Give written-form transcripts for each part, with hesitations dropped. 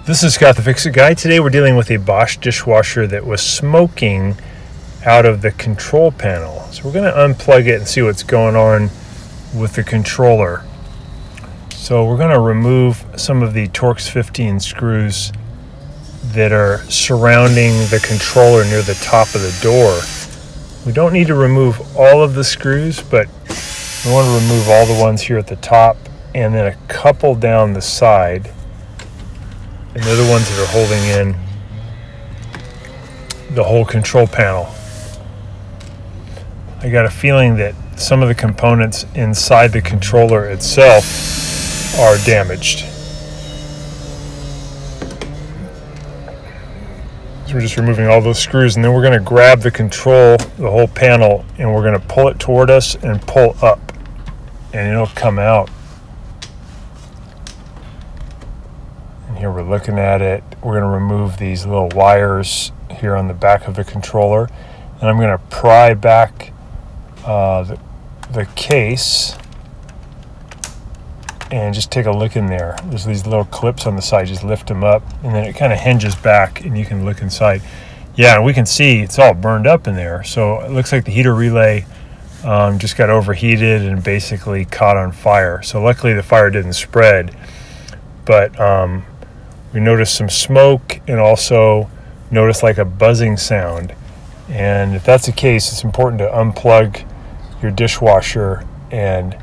This is Scott the Fix-It Guy. Today we're dealing with a Bosch dishwasher that was smoking out of the control panel. So we're going to unplug it and see what's going on with the controller. So we're going to remove some of the Torx 15 screws that are surrounding the controller near the top of the door. We don't need to remove all of the screws, but we want to remove all the ones here at the top and then a couple down the side. And they're the ones that are holding in the whole control panel. I got a feeling that some of the components inside the controller itself are damaged. So we're just removing all those screws, and then we're going to grab the control, the whole panel, and we're going to pull it toward us and pull up, and it'll come out. Here we're looking at it. We're going to remove these little wires here on the back of the controller, and I'm going to pry back the case and just take a look in there. There's these little clips on the side. Just lift them up, and then it kind of hinges back, and you can look inside. Yeah, and we can see it's all burned up in there. So it looks like the heater relay just got overheated and basically caught on fire. So luckily the fire didn't spread, but we noticed some smoke and also noticed like a buzzing sound. And if that's the case, it's important to unplug your dishwasher and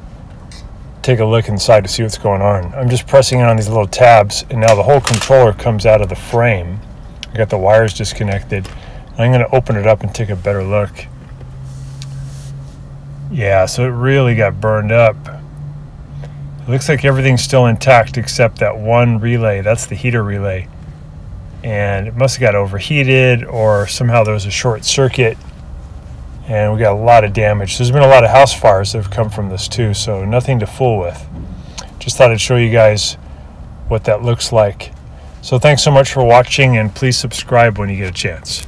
take a look inside to see what's going on. I'm just pressing on these little tabs, and now the whole controller comes out of the frame. I got the wires disconnected. I'm going to open it up and take a better look. Yeah, so it really got burned up. It looks like everything's still intact except that one relay. That's the heater relay. And it must have got overheated, or somehow there was a short circuit, and we got a lot of damage. There's been a lot of house fires that have come from this too, so nothing to fool with. Just thought I'd show you guys what that looks like. So thanks so much for watching, and please subscribe when you get a chance.